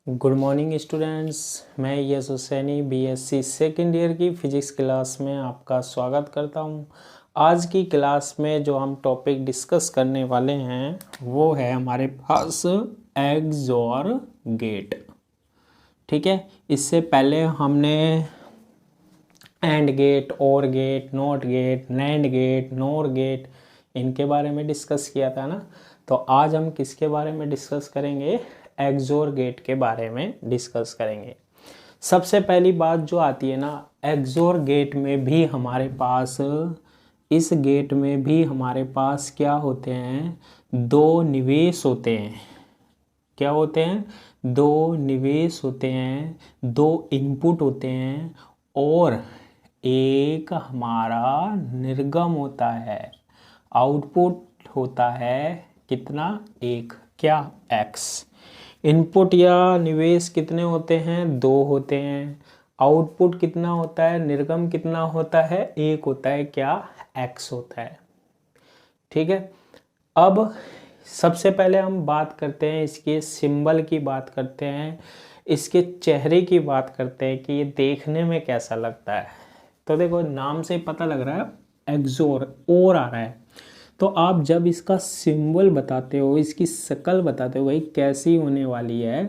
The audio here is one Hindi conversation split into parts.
Good morning students. मैं S Husaini BSc second year की फिजिक्स क्लास में आपका स्वागत करता हूं। आज की क्लास में जो हम टॉपिक डिस्कस करने वाले हैं वो है हमारे पास एक्सओर गेट। ठीक है, इससे पहले हमने and gate, or gate, not gate, nand gate, nor gate, इनके बारे में डिस्कस किया था ना। तो आज हम किसके बारे में डिस्कस करेंगे? एक्सओर गेट के बारे में डिस्कस करेंगे। सबसे पहली बात जो आती है ना, एक्सओर गेट में भी हमारे पास, इस गेट में भी हमारे पास क्या होते हैं? दो निवेश होते हैं। क्या होते हैं? दो निवेश होते हैं, दो इनपुट होते हैं और एक हमारा निर्गम होता है, आउटपुट होता है कितना? एक। क्या? x। इनपुट या निवेश कितने होते हैं? दो होते हैं। आउटपुट कितना होता है? निर्गम कितना होता है? एक होता है। क्या? x होता है। ठीक है, अब सबसे पहले हम बात करते हैं इसके सिंबल की, बात करते हैं इसके चेहरे की, बात करते हैं कि ये देखने में कैसा लगता है। तो देखो, नाम से पता लग रहा है एक्सोर, और आ रहा है। तो आप जब इसका सिंबल बताते हो, इसकी शक्ल बताते हो भाई कैसी होने वाली है,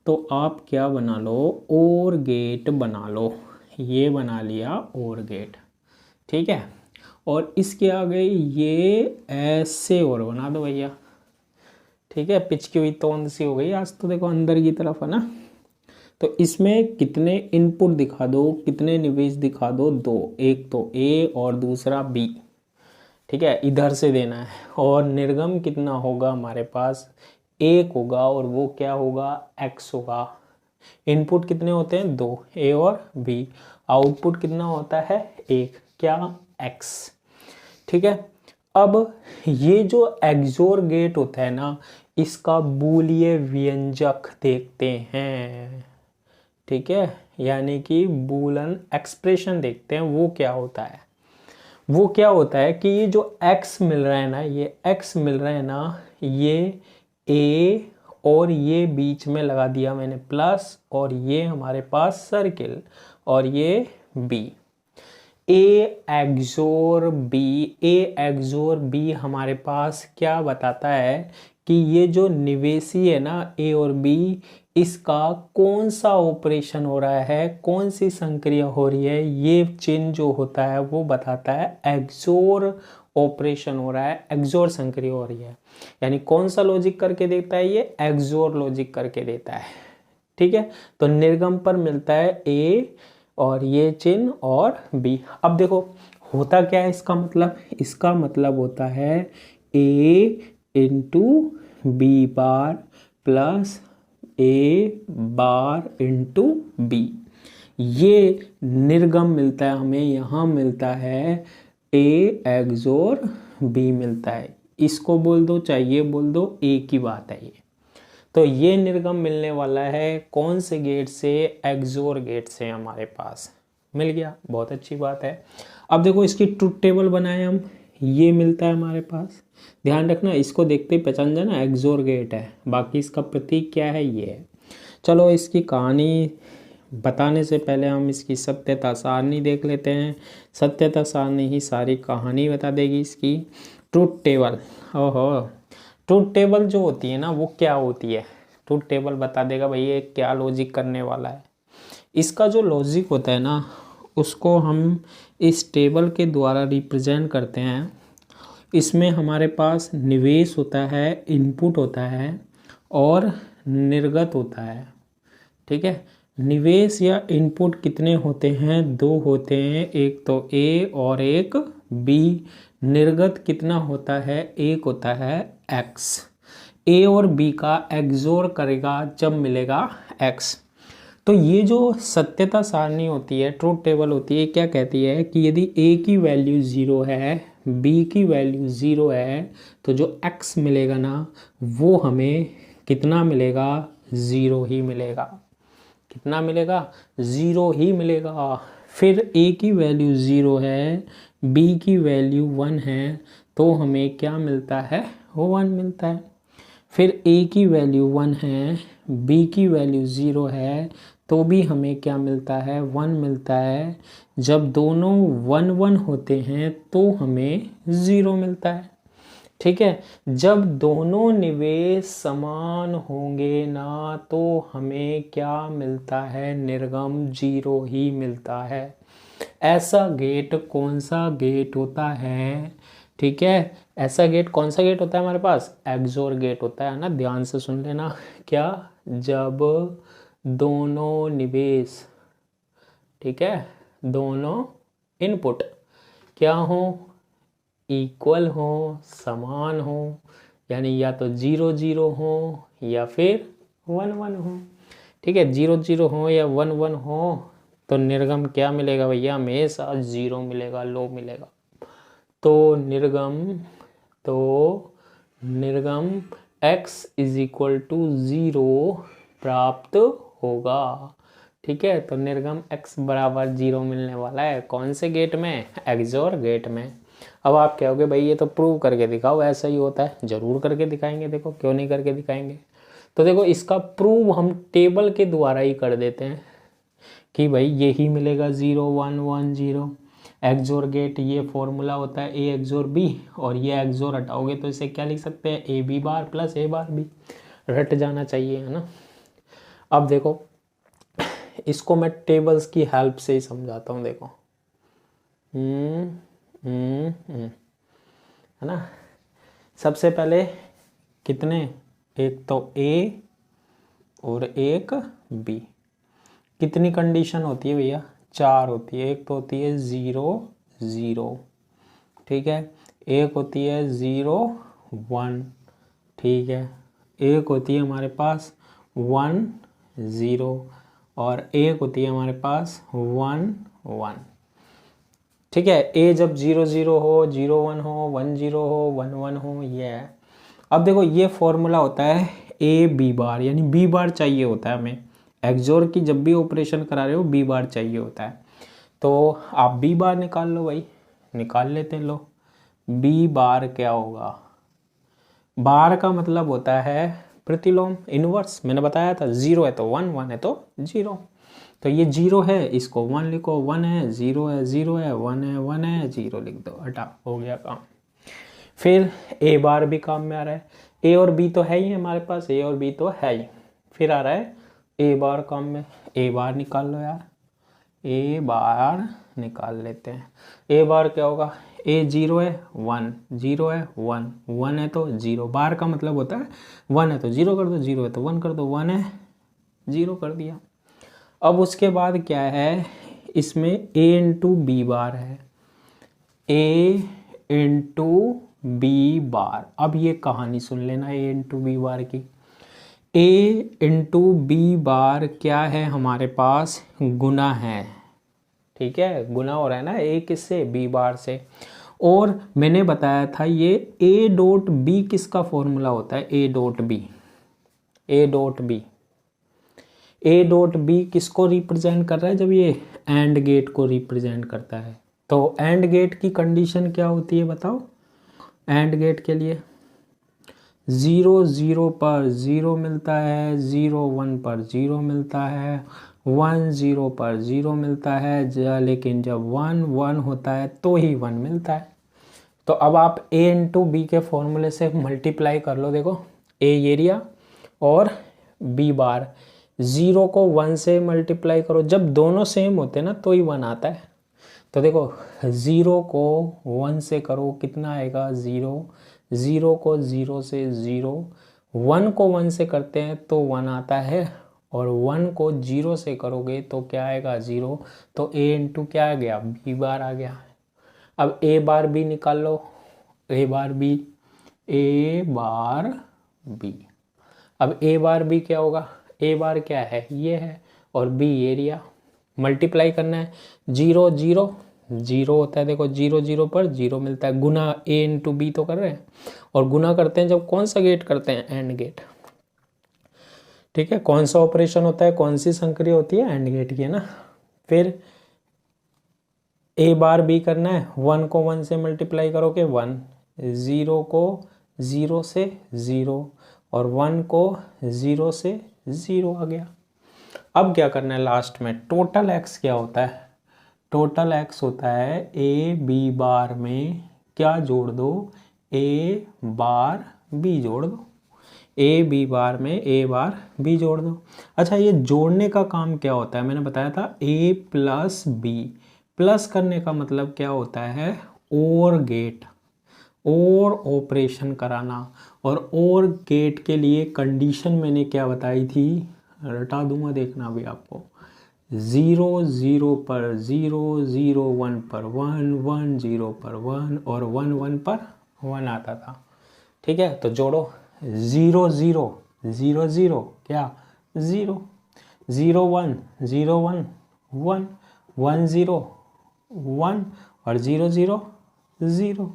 तो आप क्या बना लो? और गेट बना लो। ये बना लिया और गेट। ठीक है, और इसके आगे ये ऐसे और बना दो भैया। ठीक है, पिचकी हुई तोंद सी हो गई आज तो। देखो अंदर की तरफ है ना। तो इसमें कितने इनपुट दिखा दो, कितने निवेश दिखा दो? दो। एक तो ए और दूसरा बी। ठीक है, इधर से देना है। और निर्गम कितना होगा हमारे पास? एक होगा, और वो क्या होगा? एक्स होगा। इनपुट कितने होते हैं? दो, ए और बी। आउटपुट कितना होता है? एक। क्या? एक्स। ठीक है, अब ये जो एक्सोर गेट होता है ना, इसका बूलिय व्यंजक देखते हैं। ठीक है, यानी कि बूलन एक्सप्रेशन देखते हैं। वो क्या होता है? वो क्या होता है कि ये जो x मिल रहा है ना, ये x मिल रहा है ना, ये a और ये बीच में लगा दिया मैंने प्लस, और ये हमारे पास सर्किल, और ये b। ए एक्सोर बी हमारे पास क्या बताता है कि ये जो निवेशी है ना, ए और बी, इसका कौन सा ऑपरेशन हो रहा है, कौन सी संक्रिया हो रही है, ये चिन्ह जो होता है वो बताता है एक्सोर ऑपरेशन हो रहा है, एक्सोर संक्रिया हो रही है। यानी कौन सा लॉजिक करके देता है? ये एक्सोर लॉजिक करके देता है। ठीक है, तो निर्गम पर मिलता है ए और ये चिन्ह और बी। अब देखो होता क्या है इसका मतलब? इसका मतलब होता है ए into B bar plus A bar into B. ये निर्गम मिलता है हमें, यहाँ मिलता है ए एक्सोर बी मिलता है। इसको बोल दो, चाहिए बोल दो, एक ही बात है ये। तो ये निर्गम मिलने वाला है कौन से गेट से? एक्सोर गेट से हमारे पास मिल गया। बहुत अच्छी बात है। अब देखो इसकी ट्रुथ टेबल बनाए हम, ये मिलता है हमारे पास। ध्यान रखना, इसको देखते ही पहचान जाना एक्सोर गेट है। बाकी इसका प्रतीक क्या है? ये है। चलो इसकी कहानी बताने से पहले हम इसकी सत्यता सारणी देख लेते हैं। सत्यता सारणी ही सारी कहानी बता देगी इसकी। ट्रुथ टेबल, ओहो, ट्रुथ टेबल जो होती है ना, वो क्या होती है? ट्रुथ टेबल बता देगा भाई ये क्या लॉजिक करने वाला है। इसका जो लॉजिक होता है ना, उसको हम इस टेबल के द्वारा रिप्रेजेंट करते हैं। इसमें हमारे पास निवेश होता है, इनपुट होता है और निर्गत होता है। ठीक है, निवेश या इनपुट कितने होते हैं? दो होते हैं, एक तो ए और एक बी। निर्गत कितना होता है? एक होता है एक्स। ए और बी का एक्सोर करेगा जब मिलेगा एक्स। तो ये जो सत्यता सारणी होती है, ट्रुथ टेबल होती है, क्या कहती है कि यदि ए की वैल्यू 0 है, बी की वैल्यू 0 है, तो जो एक्स मिलेगा ना, वो हमें कितना मिलेगा? 0 ही मिलेगा। कितना मिलेगा? 0 ही मिलेगा। फिर ए की वैल्यू 0 है, बी की वैल्यू 1 है, तो हमें क्या मिलता है? वो 1 मिलता है। फिर ए की वैल्यू 1 है, b की वैल्यू 0 है तो भी हमें क्या मिलता है, 1 मिलता है। जब दोनों 1 1 होते हैं तो हमें 0 मिलता है। ठीक है, जब दोनों निवेश समान होंगे ना तो हमें क्या मिलता है, निर्गम 0 ही मिलता है। ऐसा गेट कौन सा गेट होता है, ठीक है, ऐसा गेट कौन सा गेट होता है हमारे पास, एक्सोर गेट होता है ना। ध्यान से सुन लेना, क्या, जब दोनों निवेश, ठीक है, दोनों इनपुट क्या हो, इक्वल हो, समान हो, यानी या तो 0 0 हो या फिर 1 1 हो। ठीक है, 0 0 हो या 1 1 हो तो निर्गम क्या मिलेगा भैया, हमेशा 0 मिलेगा, लो मिलेगा। तो निर्गम x इज इक्वल टू 0 प्राप्त होगा। ठीक है, तो निर्गम x बराबर 0 मिलने वाला है कौन से गेट में, एक्सोर गेट में। अब आप कहोगे भाई ये तो प्रूव करके दिखाओ, ऐसा ही होता है। जरूर करके दिखाएंगे, देखो क्यों नहीं करके दिखाएंगे। तो देखो इसका प्रूव हम टेबल के द्वारा ही कर देते हैं कि भाई यही मिलेगा 0 1 1 0। एक्सोर गेट ये फॉर्मूला होता है ए एक्सोर बी, और ये एक्सोर हटाओगे तो इसे क्या लिख सकते हैं, A B bar plus A bar B, रट जाना चाहिए, है ना। अब देखो इसको मैं टेबल्स की हेल्प से ही समझाता हूँ, देखो है ना। सबसे पहले कितने, एक तो ए और एक बी, कितनी कंडीशन होती है भैया, 4 होती है। एक तो होती है 0 0, ठीक है, एक होती है 0 1, ठीक है, एक होती है हमारे पास 1 0, और एक होती है हमारे पास 1 1। ठीक है, ए जब 0 0 हो, 0 1 हो, 1 0 हो, 1 1 हो, ये है। अब देखो ये फॉर्मूला होता है ए बी बार, यानी बी बार चाहिए होता है हमें। एक्सोर की जब भी ऑपरेशन करा रहे हो बी बार चाहिए होता है। तो आप बी बार निकाल लो भाई, निकाल लेते हैं, लो बी बार क्या होगा, बार का मतलब होता है प्रतिलोम, इनवर्स। मैंने बताया था 0 है तो 1 1 है तो 0। तो ये 0 है, इसको 1 लिखो, 1 है 0 है 0 है, 1 है 1 है 0 लिख दो, हटा, हो गया काम। फिर ए बार भी काम में आ रहा है, ए और बी तो है ही हमारे पास, ए और बी तो है ही। फिर आ रहा है ए बार काम में, ए बार निकाल लो यार, ए बार निकाल लेते हैं। ए बार क्या होगा, ए 0 है 1, 0 है 1, 1 है तो 0, बार का मतलब होता है 1 है तो 0 कर दो, 0 है तो 1 कर दो, 1 है 0 कर दिया। अब उसके बाद क्या है, इसमें ए इंटू बी बार है, ए इंटू बी बार। अब ये कहानी सुन लेना ए इंटू बी बार की। ए इंटू बी बार क्या है हमारे पास, गुना है, ठीक है, गुना हो रहा है ना ए किससे, बी बार से। और मैंने बताया था ये ए डॉट बी किसका फॉर्मूला होता है, A dot B, A dot B, A dot B किसको रिप्रेजेंट कर रहा है, जब ये एंड गेट को रिप्रेजेंट करता है। तो एंड गेट की कंडीशन क्या होती है बताओ, एंड गेट के लिए 0 0 पर 0 मिलता है, 0 1 पर 0 मिलता है, 1 0 पर 0 मिलता है, लेकिन जब 1 1 होता है तो ही 1 मिलता है। तो अब आप ए इंटू बी के फॉर्मूले से मल्टीप्लाई कर लो, देखो ए एरिया और बी बार, 0 को 1 से मल्टीप्लाई करो, जब दोनों सेम होते हैं ना तो ही 1 आता है। तो देखो 0 को 1 से करो कितना आएगा, 0, 0 को 0 से 0, 1 को 1 से करते हैं तो 1 आता है, और 1 को 0 से करोगे तो क्या आएगा, 0। तो ए इंटू क्या आ गया, बी बार आ गया। अब ए बार बी निकाल लो, ए बार बी, ए बार बी। अब ए बार बी क्या होगा, ए बार क्या है, ये है, और बी एरिया, मल्टीप्लाई करना है, 0 0 0 होता है, देखो 0 0 पर 0 मिलता है, गुना ए इंटू बी तो कर रहे हैं, और गुना करते हैं जब कौन सा गेट करते हैं, एंड गेट। ठीक है, कौन सा ऑपरेशन होता है, कौन सी संक्रिया होती है, एंड गेट की, है ना। फिर ए बार बी करना है, 1 को 1 से मल्टीप्लाई करोगे 1, 0 को 0 से 0, और 1 को 0 से 0 आ गया। अब क्या करना है लास्ट में, टोटल x क्या होता है, टोटल x होता है a b बार में क्या जोड़ दो, a बार b जोड़ दो, a b बार में a बार b जोड़ दो। अच्छा, ये जोड़ने का काम क्या होता है, मैंने बताया था a प्लस b, प्लस करने का मतलब क्या होता है, और गेट, और ऑपरेशन कराना। और गेट के लिए कंडीशन मैंने क्या बताई थी, रटा दूंगा देखना भी आपको, 0 0 पर 0, 0 1 पर 1, 1 0 पर 1 और 1 1 पर 1 आता था। ठीक है, तो जोड़ो 0 0 0 0 क्या 0, 0 1 0 1 1, 1 0 1 और 0 0 0।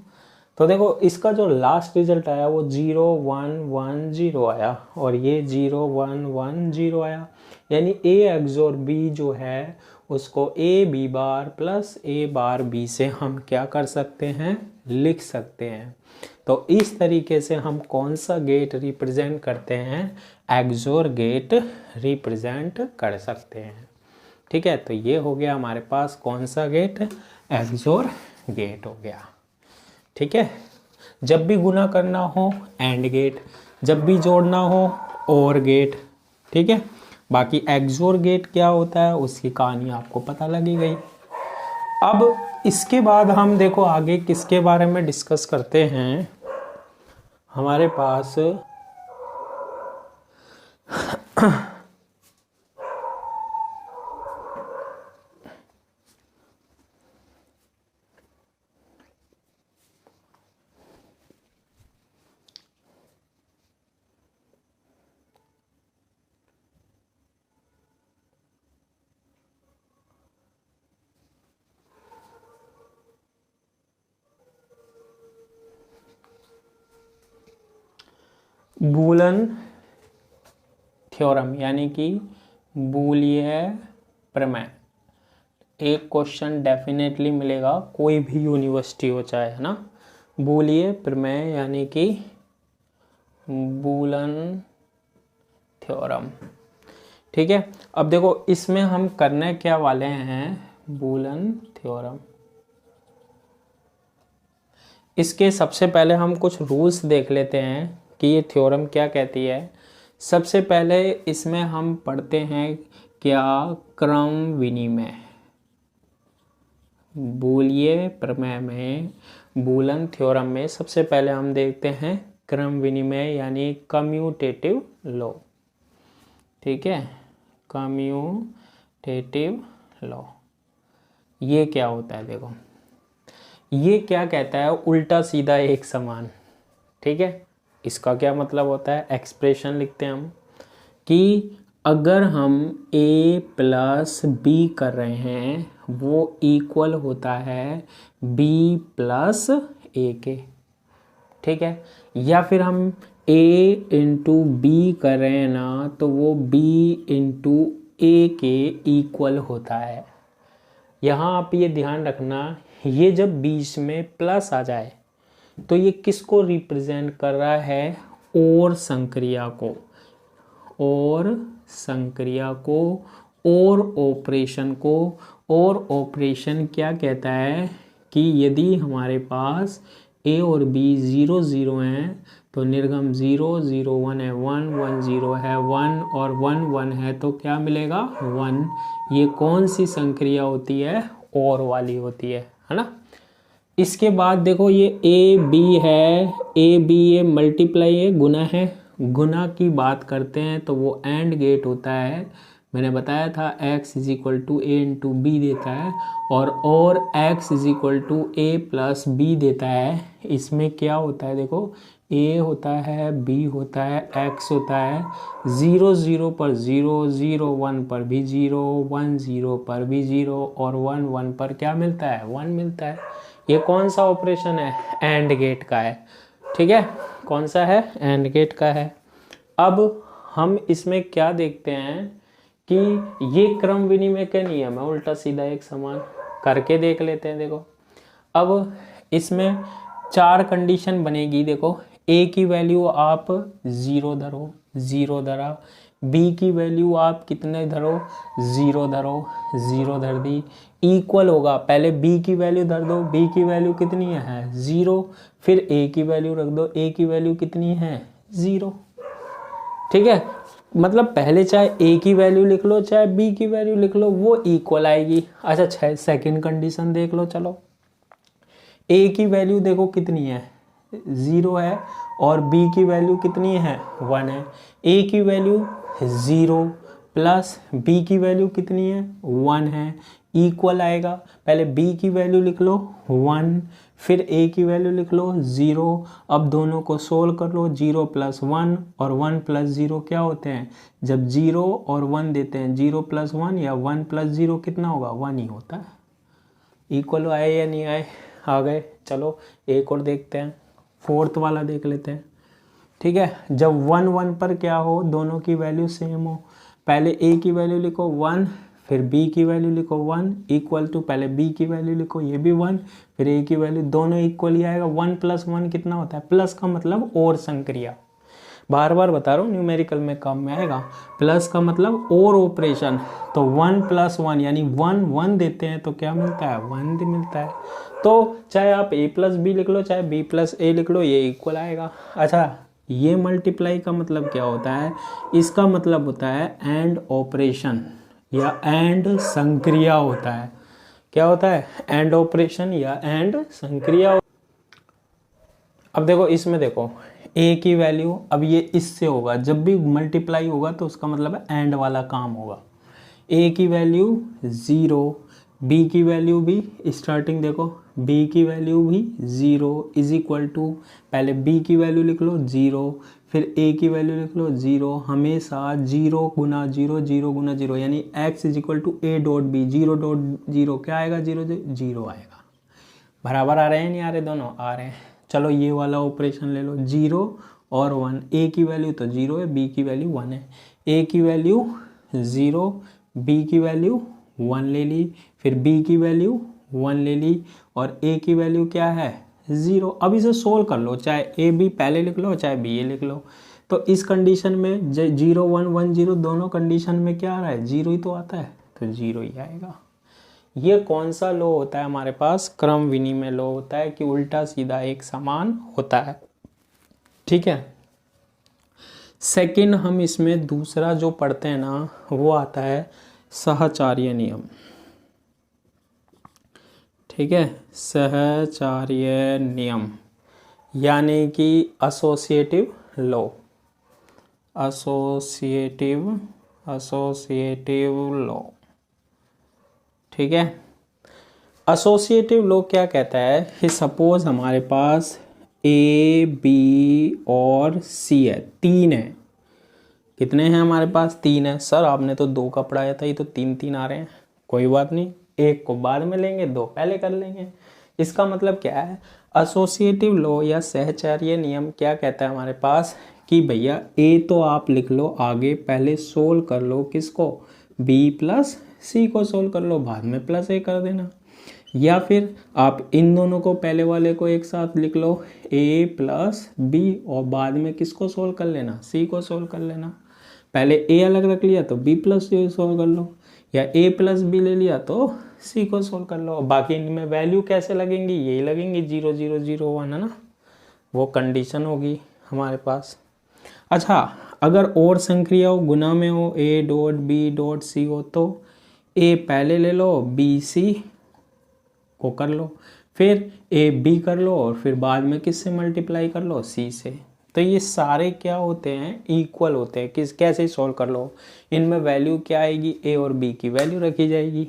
तो देखो इसका जो लास्ट रिजल्ट आया वो 0 1 1 0 आया और ये 0 1 1 0 आया। यानी a एक्सोर b जो है उसको a b bar plus a bar b से हम क्या कर सकते हैं, लिख सकते हैं। तो इस तरीके से हम कौन सा गेट रिप्रेजेंट करते हैं, एक्सोर गेट रिप्रेजेंट कर सकते हैं। ठीक है, तो ये हो गया हमारे पास कौन सा गेट, एक्सोर गेट हो गया। ठीक है, जब भी गुना करना हो एंड गेट, जब भी जोड़ना हो और गेट। ठीक है, बाकी एक्सोर गेट क्या होता है उसकी कहानी आपको पता लगी गई। अब इसके बाद हम देखो आगे किसके बारे में डिस्कस करते हैं, हमारे पास बूलन थ्योरम यानी कि बूलिय प्रमेय। एक क्वेश्चन डेफिनेटली मिलेगा, कोई भी यूनिवर्सिटी हो चाहे, है ना। बूलिय प्रमेय यानी कि बूलन थ्योरम। ठीक है, अब देखो इसमें हम करने क्या वाले हैं, बूलन थ्योरम। इसके सबसे पहले हम कुछ रूल्स देख लेते हैं कि ये थ्योरम क्या कहती है। सबसे पहले इसमें हम पढ़ते हैं क्या, क्रम विनिमय। बूलिय प्रमेय में, बूलन थ्योरम में सबसे पहले हम देखते हैं क्रम विनिमय यानी कम्यूटेटिव लॉ। ठीक है, कम्यूटेटिव लॉ ये क्या होता है, देखो ये क्या कहता है, उल्टा सीधा एक समान। ठीक है, इसका क्या मतलब होता है, एक्सप्रेशन लिखते हैं हम कि अगर हम a प्लस b कर रहे हैं वो इक्वल होता है b प्लस a के। ठीक है, या फिर हम a इंटू बी कर रहे हैं ना तो वो b इंटू a के इक्वल होता है। यहाँ आप ये ध्यान रखना, ये जब बीच में प्लस आ जाए तो ये किसको रिप्रेजेंट कर रहा है, और संक्रिया को, और संक्रिया को, और ऑपरेशन को। और ऑपरेशन क्या कहता है कि यदि हमारे पास a और b 0 0 हैं तो निर्गम 0 0 1 है, 1 1 0 है, 1 और 1 1 है तो क्या मिलेगा 1। ये कौन सी संक्रिया होती है, और वाली होती है ना। इसके बाद देखो ये a b है, a b ये मल्टीप्लाई है, गुना है। गुना की बात करते हैं तो वो एंड गेट होता है। मैंने बताया था x is equal to A into B देता है और x is equal to A plus B देता है। इसमें क्या होता है, देखो a होता है, b होता है, x होता है। 0 0 पर 0, 0 1 पर भी 0, 1 0 पर भी 0 और 1 1 पर क्या मिलता है, 1 मिलता है। ये कौन सा ऑपरेशन है, एंड गेट का है। ठीक है, कौन सा है, एंड गेट का है। अब हम इसमें क्या देखते हैं कि ये क्रम विनिमय का नियम है, उल्टा सीधा एक समान करके देख लेते हैं। देखो अब इसमें 4 कंडीशन बनेगी। देखो a की वैल्यू आप 0 धरो, 0 धरा, बी की वैल्यू आप कितने धरो, 0 धरो, 0 धर दी, इक्वल होगा, पहले बी की वैल्यू धर दो, बी की वैल्यू कितनी है 0, फिर ए की वैल्यू रख दो, ए की वैल्यू कितनी है 0। ठीक है, मतलब पहले चाहे ए की वैल्यू लिख लो चाहे बी की वैल्यू लिख लो, वो इक्वल आएगी। अच्छा, सेकंड कंडीशन देख लो, चलो ए की वैल्यू देखो कितनी है 0 है और बी की वैल्यू कितनी है 1 है। ए की वैल्यू 0 प्लस बी की वैल्यू कितनी है 1 है, इक्वल आएगा। पहले बी की वैल्यू लिख लो 1, फिर ए की वैल्यू लिख लो 0। अब दोनों को सोल्व कर लो, 0 प्लस 1 और 1 प्लस 0 क्या होते हैं, जब 0 और 1 देते हैं 0 प्लस 1 या 1 प्लस 0 कितना होगा 1 ही होता है। इक्वल आए या नहीं आए, आ गए। चलो एक और देखते हैं, फोर्थ वाला देख लेते हैं। ठीक है, जब 1 1 पर क्या हो, दोनों की वैल्यू सेम हो, पहले ए की वैल्यू लिखो 1, फिर बी की वैल्यू लिखो 1, इक्वल टू पहले बी की वैल्यू लिखो ये भी 1, फिर ए की वैल्यू, दोनों इक्वल ही आएगा। 1 प्लस 1 कितना होता है, प्लस का मतलब और संक्रिया, बार बार बता रहा हूँ न्यूमेरिकल में काम में आएगा। प्लस का मतलब और ऑपरेशन, तो 1 प्लस 1 यानी 1 1 देते हैं तो क्या मिलता है 1 मिलता है। तो चाहे आप a प्लस बी लिख लो चाहे b प्लस ए लिख लो, ये इक्वल आएगा। अच्छा, ये मल्टीप्लाई का मतलब क्या होता है, इसका मतलब होता है एंड ऑपरेशन या एंड संक्रिया होता है। क्या होता है, एंड ऑपरेशन या एंड संक्रिया। अब देखो इसमें देखो a की वैल्यू, अब ये इससे होगा, जब भी मल्टीप्लाई होगा तो उसका मतलब है एंड वाला काम होगा। a की वैल्यू 0, b की वैल्यू भी स्टार्टिंग देखो, b की वैल्यू भी 0 इज इक्वल टू, पहले b की वैल्यू लिख लो 0, फिर a की वैल्यू लिख लो 0, हमेशा 0 गुना 0 0 गुना 0 यानी x is equal to a dot b, 0 dot 0 क्या आएगा 0 0 आएगा। बराबर आ रहे हैं नहीं आ रहे, दोनों आ रहे हैं। चलो ये वाला ऑपरेशन ले लो, 0 और 1, a की वैल्यू तो 0 है, b की वैल्यू 1 है, a की वैल्यू 0, b की वैल्यू 1 ले ली, फिर b की वैल्यू 1 ले ली और a की वैल्यू क्या है 0। अब इसे सोल्व कर लो, चाहे a b पहले लिख लो चाहे b a लिख लो। तो इस कंडीशन में 0 1 1 0 दोनों कंडीशन में क्या आ रहा है 0 ही तो आता है, तो 0 ही आएगा। ये कौन सा लॉ होता है हमारे पास, क्रम विनिमय लॉ होता है कि उल्टा सीधा एक समान होता है। ठीक है, सेकंड हम इसमें दूसरा जो पढ़ते हैं ना वो आता है सहचार्य नियम। ठीक है, सहचार्य नियम यानी कि एसोसिएटिव लॉ, एसोसिएटिव लॉ। ठीक है, एसोसिएटिव लॉ क्या कहता है कि सपोज हमारे पास ए बी और सी है, 3 है। कितने हैं हमारे पास, 3 है। सर आपने तो 2 का पढ़ाया था, ये तो 3 3 आ रहे हैं। कोई बात नहीं, एक को बाद में लेंगे, 2 पहले कर लेंगे। इसका मतलब क्या है, एसोसिएटिव लॉ या सहचार्य नियम क्या कहता है हमारे पास कि भैया ए तो आप लिख लो आगे, पहले सोल्व कर लो किसको, बी प्लस सी को सोल्व कर लो, बाद में प्लस ए कर देना। या फिर आप इन दोनों को, पहले वाले को एक साथ लिख लो a प्लस बी और बाद में किसको सोल्व कर लेना, c को सोल्व कर लेना। पहले a अलग रख लिया तो b प्लस सी सोल्व कर लो, या a प्लस बी ले लिया तो c को सोल्व कर लो। बाकी इनमें वैल्यू कैसे लगेंगी, यही लगेंगी 0 0 0 1 है ना, वो कंडीशन होगी हमारे पास। अच्छा, अगर और संक्रिया हो, गुना में हो, a dot b dot c हो तो a पहले ले लो b c को कर लो, फिर ए बी कर लो और फिर बाद में किससे मल्टीप्लाई कर लो, सी से। तो ये सारे क्या होते हैं, इक्वल होते हैं। कैसे सॉल्व कर लो, इनमें वैल्यू क्या आएगी, ए और बी की वैल्यू रखी जाएगी।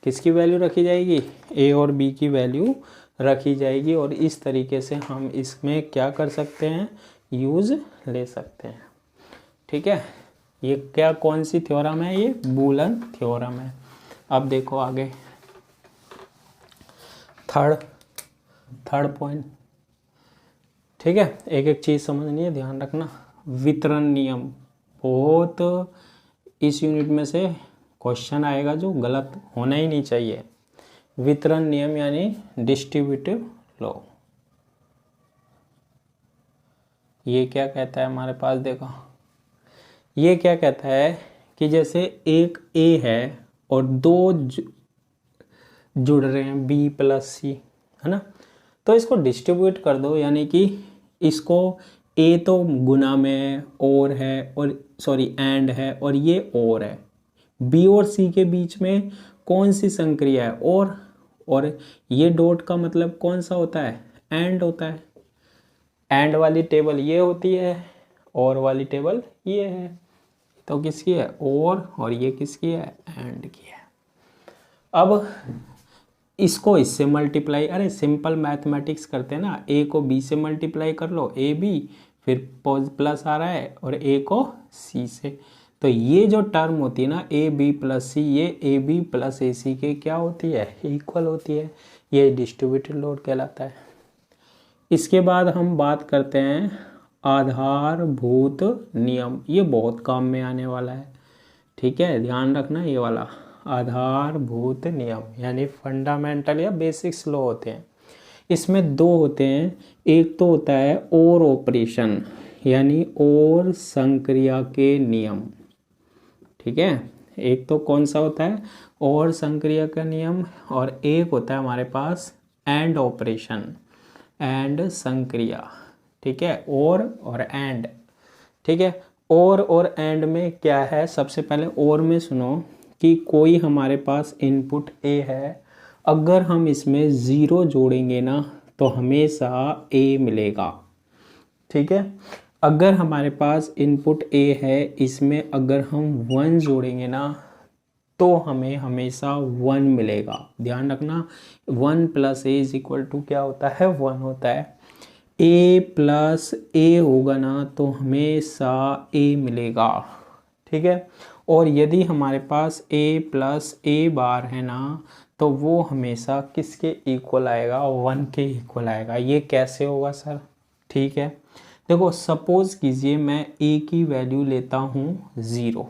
किसकी वैल्यू रखी जाएगी, ए और बी की वैल्यू रखी जाएगी। और इस तरीके से हम इसमें क्या कर सकते हैं, यूज ले सकते हैं। ठीक है, ये क्या कौन सी थ्योरम है, ये बूलन थ्योरम है। अब देखो आगे थर्ड पॉइंट। ठीक है, एक एक चीज समझनी है, ध्यान रखना। वितरण नियम, बहुत इस यूनिट में से क्वेश्चन आएगा जो गलत होना ही नहीं चाहिए। वितरण नियम यानी डिस्ट्रीब्यूटिव लॉ। ये क्या कहता है हमारे पास, देखो ये क्या कहता है कि जैसे एक ए है और दो जुड़ रहे हैं बी प्लस सी, है ना, तो इसको डिस्ट्रीब्यूट कर दो, यानी कि इसको ए तो गुना में और है, और सॉरी एंड है, और ये और है, बी और सी के बीच में कौन सी संक्रिया है, और ये डॉट का मतलब कौन सा होता है, एंड होता है। एंड वाली टेबल ये होती है, और वाली टेबल ये है, तो किसकी है, और ये किसकी है, एंड की है। अब इसको इससे मल्टीप्लाई, अरे सिंपल मैथमेटिक्स करते हैं ना, ए को बी से मल्टीप्लाई कर लो, ए बी, फिर प्लस आ रहा है, और ए को सी से, तो ये जो टर्म होती है ना ए बी प्लस सी, ये ए बी प्लस ए सी के क्या होती है, इक्वल होती है। ये डिस्ट्रीब्यूटेड लोड कहलाता है। इसके बाद हम बात करते हैं आधारभूत नियम। ये बहुत काम में आने वाला है, ठीक है, ध्यान रखना ये वाला आधारभूत नियम, यानी फंडामेंटल या बेसिक्स लॉ होते हैं। इसमें दो होते हैं, एक तो होता है और ऑपरेशन, यानी और संक्रिया के नियम, ठीक है, एक तो कौन सा होता है, और संक्रिया का नियम, और एक होता है हमारे पास एंड ऑपरेशन, एंड संक्रिया, ठीक है, और एंड, ठीक है। और एंड में क्या है, सबसे पहले और में सुनो कि कोई हमारे पास इनपुट ए है, अगर हम इसमें ज़ीरो जोड़ेंगे ना तो हमेशा ए मिलेगा, ठीक है। अगर हमारे पास इनपुट ए है, इसमें अगर हम 1 जोड़ेंगे ना तो हमें हमेशा 1 मिलेगा। ध्यान रखना 1 plus A is equal to क्या होता है, 1 होता है। ए प्लस ए होगा ना तो हमेशा ए मिलेगा, ठीक है। और यदि हमारे पास ए प्लस ए बार है ना तो वो हमेशा किसके इक्वल आएगा, 1 के इक्वल आएगा। ये कैसे होगा सर, ठीक है, देखो सपोज कीजिए मैं ए की वैल्यू लेता हूँ 0,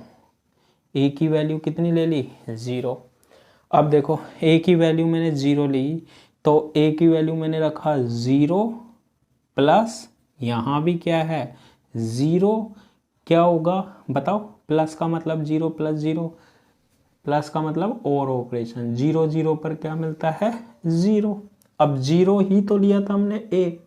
ए की वैल्यू कितनी ले ली, 0। अब देखो ए की वैल्यू मैंने 0 ली, तो ए की वैल्यू मैंने रखा 0 प्लस यहाँ भी क्या है 0, क्या होगा बताओ, प्लस का मतलब 0 प्लस 0, प्लस का मतलब और ऑपरेशन, 0 0 पर क्या मिलता है 0। अब 0 ही तो लिया था हमने ए,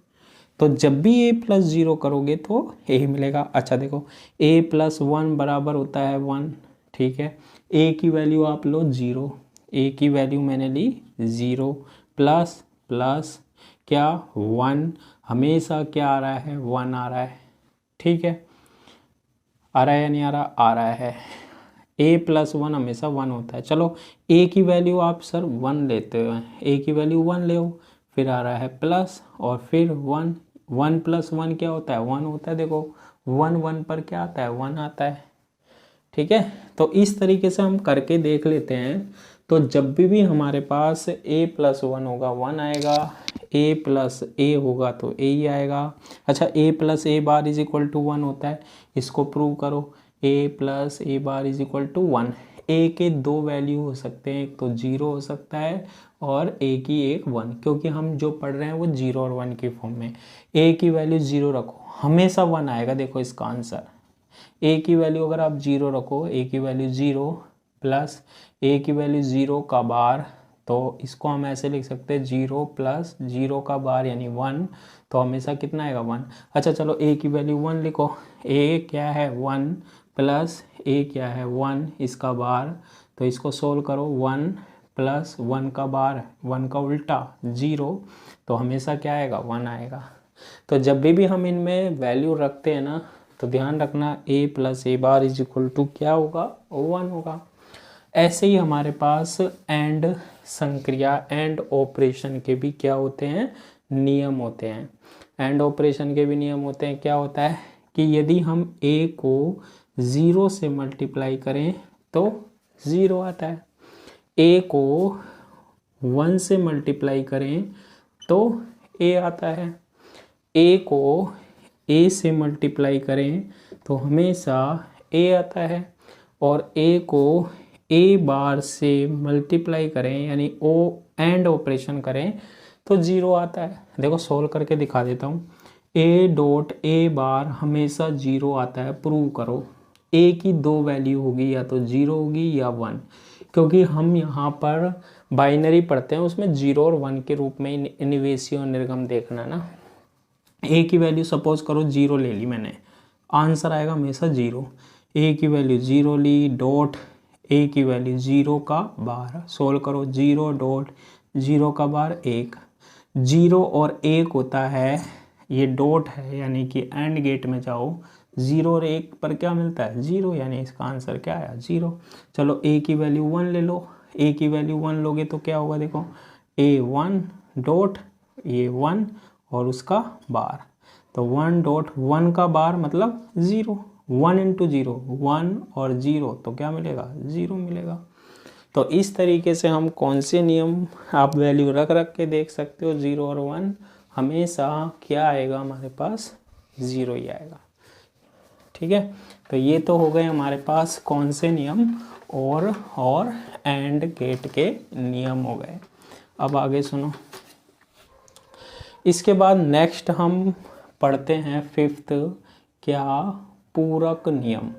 तो जब भी ए प्लस 0 करोगे तो ए मिलेगा। अच्छा देखो ए प्लस 1 बराबर होता है 1, ठीक है, ए की वैल्यू आप लो 0, ए की वैल्यू मैंने ली 0 प्लस प्लस क्या 1, हमेशा क्या आ रहा है 1 आ रहा है, ठीक है, आ रहा है या नहीं आ रहा, आ रहा है। a प्लस 1 हमेशा 1 होता है। चलो a की वैल्यू आप सर 1 लेते हो, a की वैल्यू 1 ले, फिर आ रहा है प्लस, और फिर 1, 1 प्लस 1 क्या होता है 1 होता है। देखो 1 1 पर क्या आता है 1 आता है, ठीक है। तो इस तरीके से हम करके देख लेते हैं। तो जब भी हमारे पास a प्लस 1 होगा 1 आएगा, a प्लस a होगा तो a ही आएगा। अच्छा a plus a bar is equal to 1 होता है, इसको प्रूव करो, a plus a bar is equal to 1। a के दो वैल्यू हो सकते हैं, एक तो 0 हो सकता है और a की एक 1, क्योंकि हम जो पढ़ रहे हैं वो 0 और 1 की फॉर्म में। a की वैल्यू 0 रखो, हमेशा 1 आएगा। देखो इसका आंसर, a की वैल्यू अगर आप 0 रखो, a की वैल्यू 0 प्लस a की वैल्यू 0 का बार, तो इसको हम ऐसे लिख सकते हैं 0 प्लस 0 का बार यानी 1, तो हमेशा कितना आएगा 1। अच्छा चलो a की वैल्यू 1 लिखो, a क्या है 1 प्लस a क्या है 1, इसका बार, तो इसको सोल्व करो, 1 प्लस 1 का बार 1 का उल्टा 0, तो हमेशा क्या आएगा 1 आएगा। तो जब भी हम इनमें वैल्यू रखते हैं ना तो ध्यान रखना a plus a bar is equal to क्या होगा 1 होगा। ऐसे ही हमारे पास एंड संक्रिया, एंड ऑपरेशन के भी क्या होते हैं नियम होते हैं। एंड ऑपरेशन के भी नियम होते हैं। क्या होता है कि यदि हम a को 0 से मल्टीप्लाई करें तो 0 आता है, a को 1 से मल्टीप्लाई करें तो a आता है, a को a से मल्टीप्लाई करें तो हमेशा a आता है, और a को a बार से मल्टीप्लाई करें यानी ओ एंड ऑपरेशन करें तो 0 आता है। देखो सोल्व करके दिखा देता हूँ, a डॉट a बार हमेशा 0 आता है, प्रूव करो। ए की दो वैल्यू होगी, या तो 0 होगी या 1, क्योंकि हम यहाँ पर बाइनरी पढ़ते हैं, उसमें 0 और 1 के रूप में निवेशी और निर्गम देखना ना। ए की वैल्यू सपोज करो 0 ले ली मैंने, आंसर आएगा हमेशा 0। ए की वैल्यू 0 ली, डॉट ए की वैल्यू 0 का बार, सोल्व करो, 0 डॉट 0 का बार 1, 0 और 1 होता है, ये डॉट है यानी कि एंड गेट में जाओ, 0 और 1 पर क्या मिलता है 0, यानी इसका आंसर क्या आया 0। चलो ए की वैल्यू 1 ले लो, ए की वैल्यू 1 लोगे तो क्या होगा, देखो ए 1 डॉट ये 1 और उसका बार, तो 1 डॉट 1 का बार मतलब 0, 1 इंटू 0 1 और 0 तो क्या मिलेगा 0 मिलेगा। तो इस तरीके से हम कौन से नियम आप वैल्यू रख रख के देख सकते हो, 0 और 1 हमेशा क्या आएगा हमारे पास 0 ही आएगा। ठीक है, तो ये तो हो गए हमारे पास कौन से नियम, और एंड गेट के नियम हो गए। अब आगे सुनो, इसके बाद नेक्स्ट हम पढ़ते हैं 5th, क्या पूरक नियम।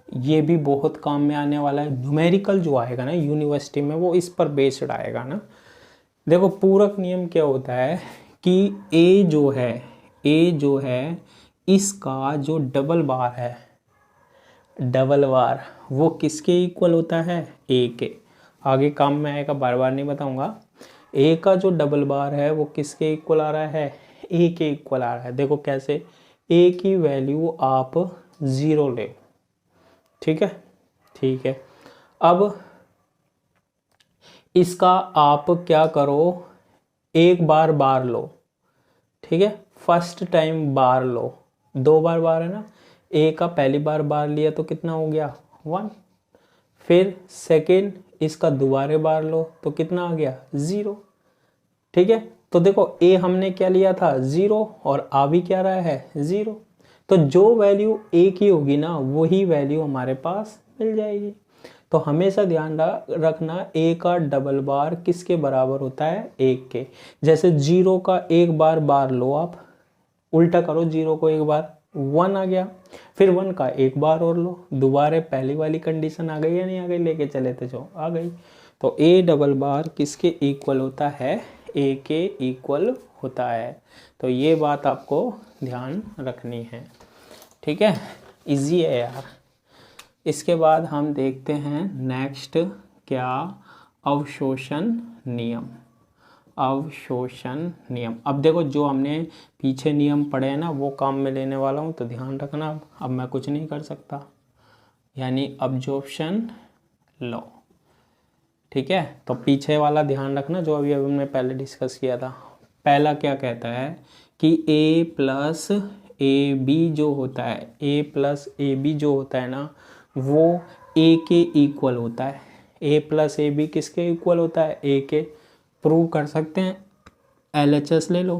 ये भी बहुत काम में आने वाला है, न्यूमेरिकल जो आएगा ना यूनिवर्सिटी में वो इस पर बेस्ड आएगा ना। देखो पूरक नियम क्या होता है कि ए जो है इसका जो डबल बार है, डबल बार वो किसके इक्वल होता है, ए के। आगे काम में आएगा, बार बार नहीं बताऊंगा। ए का जो डबल बार है वो किसके इक्वल आ रहा है, ए के इक्वल आ रहा है। देखो कैसे, ए की वैल्यू आप 0 ले, ठीक है। अब इसका आप क्या करो, एक बार बार लो, ठीक है, फर्स्ट टाइम बार लो, 2 बार बार है ना, ए का पहली बार बार लिया तो कितना हो गया 1, फिर सेकेंड इसका दोबारे बार लो तो कितना आ गया 0, ठीक है। तो देखो ए हमने क्या लिया था 0 और आ भी क्या रहा है 0, तो जो वैल्यू ए की होगी ना वही वैल्यू हमारे पास मिल जाएगी। तो हमेशा ध्यान रखना ए का डबल बार किसके बराबर होता है 1 के। जैसे 0 का एक बार बार लो, आप उल्टा करो, 0 को एक बार 1 आ गया, फिर 1 का एक बार और लो, दोबारा पहली वाली कंडीशन आ गई या नहीं आ गई, लेके चले थे जो आ गई। तो ए डबल बार किसके इक्वल होता है, ए के इक्वल होता है। तो ये बात आपको ध्यान रखनी है, ठीक है, इजी है यार। इसके बाद हम देखते हैं नेक्स्ट, क्या अवशोषण नियम। अवशोषण नियम, अब देखो जो हमने पीछे नियम पढ़े हैं ना वो काम में लेने वाला हूँ, तो ध्यान रखना। अब मैं कुछ नहीं कर सकता, यानी अब्जॉर्प्शन लॉ, ठीक है। तो पीछे वाला ध्यान रखना जो अभी हमने पहले डिस्कस किया था। पहला क्या कहता है कि a प्लस ए बी जो होता है, a प्लस ए बी जो होता है ना वो a के इक्वल होता है। a प्लस ए बी किसके इक्वल होता है, a के। प्रूव कर सकते हैं, LHS ले लो,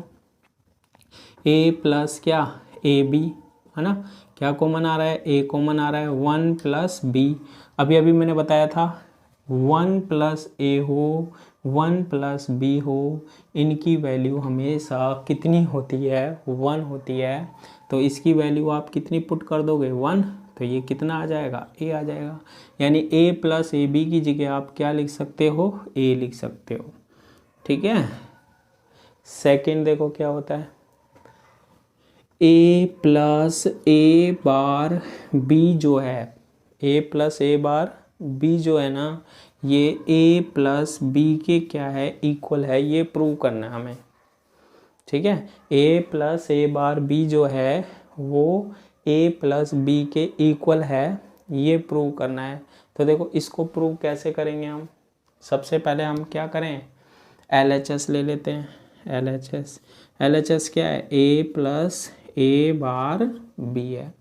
a प्लस क्या ए बी है ना, क्या कॉमन आ रहा है, a कॉमन आ रहा है, 1 प्लस बी। अभी अभी मैंने बताया था 1 प्लस ए हो 1 प्लस बी हो, इनकी वैल्यू हमेशा कितनी होती है 1 होती है। तो इसकी वैल्यू आप कितनी पुट कर दोगे 1, तो ये कितना आ जाएगा a आ जाएगा। यानी a प्लस ए बी की जगह आप क्या लिख सकते हो, a लिख सकते हो, ठीक है। सेकंड देखो क्या होता है, a plus A bar b जो है, a plus A bar b जो है ना ये a प्लस बी के क्या है इक्वल है, ये प्रूव करना है हमें, ठीक है। a plus A bar b जो है वो a प्लस बी के इक्वल है, ये प्रूव करना है। तो देखो इसको प्रूव कैसे करेंगे हम, सबसे पहले हम क्या करें, LHS ले लेते हैं। LHS क्या है, a plus A bar b है,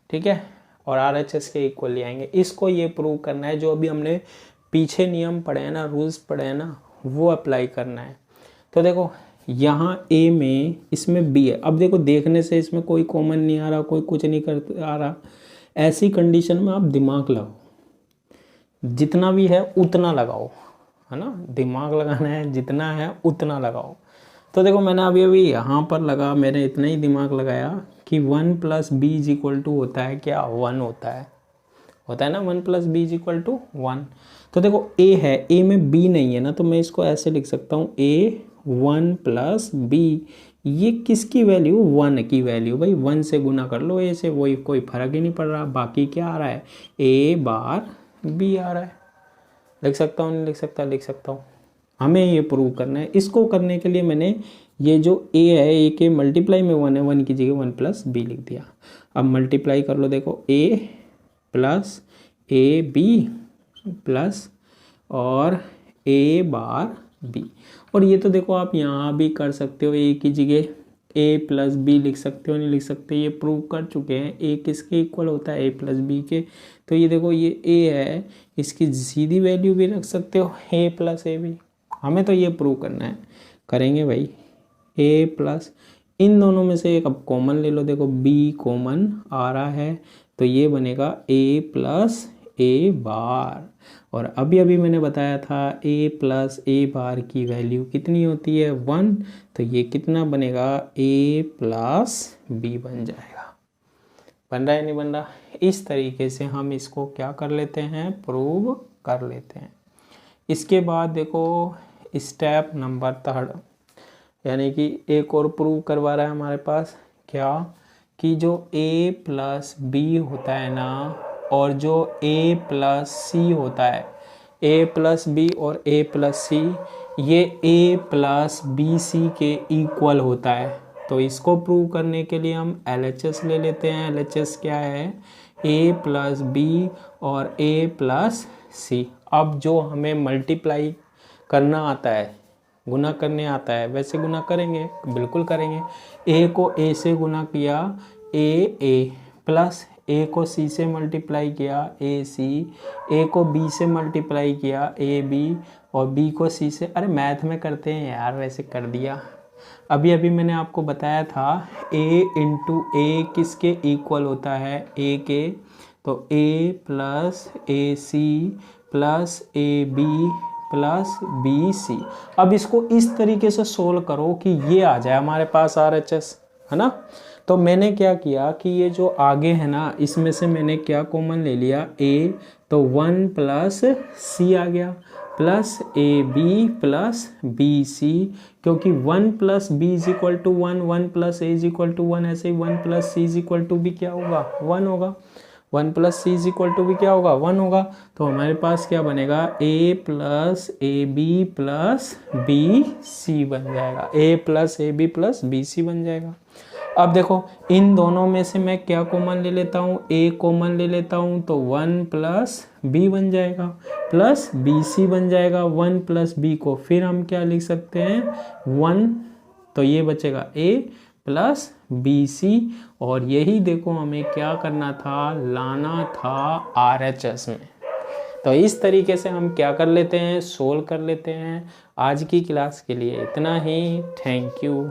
ठीक है, और RHS के इक्वल ले आएंगे। इसको ये प्रूव करना है, जो अभी हमने पीछे नियम पढ़े हैं ना, रूल्स पढ़े हैं ना, वो अप्लाई करना है। तो देखो यहाँ A में इसमें B है, अब देखो देखने से इसमें कोई कॉमन नहीं आ रहा, कोई कुछ नहीं कर आ रहा, ऐसी कंडीशन में आप दिमाग लगाओ, जितना भी है उतना लगाओ, है ना, दिमाग लगाना है, जितना है उतना लगाओ। तो देखो मैंने अभी अभी यहाँ पर लगा, मैंने इतना ही दिमाग लगाया कि 1 plus B is equal to होता है क्या, 1 होता है ना, 1 plus B is equal to 1। तो देखो ए है, ए में बी नहीं है ना, तो मैं इसको ऐसे लिख सकता हूँ ए 1 प्लस बी। ये किसकी वैल्यू, 1 की वैल्यू, भाई 1 से गुना कर लो ए से, वही कोई फर्क ही नहीं पड़ रहा। बाकी क्या आ रहा है, ए बार बी आ रहा है। लिख सकता हूँ नहीं लिख सकता, लिख सकता हूँ। हमें ये प्रूव करना है। इसको करने के लिए मैंने ये जो ए है, ए के मल्टीप्लाई में 1 है, 1 की जगह 1 प्लस बी लिख दिया। अब मल्टीप्लाई कर लो, देखो ए प्लस ए बी प्लस और ए बार बी। और ये तो देखो आप यहाँ भी कर सकते हो, ए की जगह ए प्लस बी लिख सकते हो, नहीं लिख सकते, ये प्रूव कर चुके हैं। ए किसके इक्वल होता है, ए प्लस बी के। तो ये देखो ये ए है, इसकी सीधी वैल्यू भी रख सकते हो, ए प्लस ए बी। हमें तो ये प्रूव करना है, करेंगे भाई। ए प्लस इन दोनों में से एक अब कॉमन ले लो, देखो बी कॉमन आ रहा है, तो ये बनेगा ए प्लस ए बार। और अभी अभी मैंने बताया था ए प्लस ए बार की वैल्यू कितनी होती है, 1। तो ये कितना बनेगा, ए प्लस बी बन जाएगा। बन रहा है नहीं बन रहा। इस तरीके से हम इसको क्या कर लेते हैं, प्रूव कर लेते हैं। इसके बाद देखो स्टेप नंबर 3, यानी कि एक और प्रूव करवा रहा है हमारे पास, क्या कि जो ए प्लस बी होता है ना, और जो ए प्लस सी होता है, ए प्लस बी और ए प्लस सी, ये ए प्लस बी सी के इक्वल होता है। तो इसको प्रूव करने के लिए हम LHS ले लेते हैं। LHS क्या है, ए प्लस बी और ए प्लस सी। अब जो हमें मल्टीप्लाई करना आता है, गुना करने आता है, वैसे गुना करेंगे, बिल्कुल करेंगे। ए को ए से गुना किया, ए प्लस ए को सी से मल्टीप्लाई किया, ए सी, ए को बी से मल्टीप्लाई किया, ए बी, और बी को सी से, अरे मैथ में करते हैं यार, वैसे कर दिया। अभी अभी मैंने आपको बताया था ए इंटू ए किसके इक्वल होता है, ए के। तो A plus A C plus A B plus B C. अब इसको इस तरीके से सोल्व करो कि ये आ जाए हमारे पास RHS, है ना। तो मैंने क्या किया कि ये जो आगे है ना, इसमें से मैंने क्या कॉमन ले लिया, ए, तो 1 प्लस सी आ गया, plus A B plus B C, क्योंकि 1 plus B is equal to 1, 1 plus A is equal to 1, ऐसे ही 1 plus C is equal to भी क्या होगा, 1 होगा। 1 plus C is equal to भी क्या होगा, 1 होगा। तो हमारे पास क्या बनेगा, A plus A B plus B C बन जाएगा, A plus A B plus B C बन जाएगा। अब देखो इन दोनों में से मैं क्या कॉमन ले लेता हूँ, ए कॉमन ले लेता हूँ, तो 1 प्लस बी बन जाएगा प्लस बी सी बन जाएगा। 1 प्लस बी को फिर हम क्या लिख सकते हैं, 1, तो ये बचेगा ए प्लस बी सी। और यही देखो हमें क्या करना था, लाना था RHS में। तो इस तरीके से हम क्या कर लेते हैं, सोल्व कर लेते हैं। आज की क्लास के लिए इतना ही। Thank you.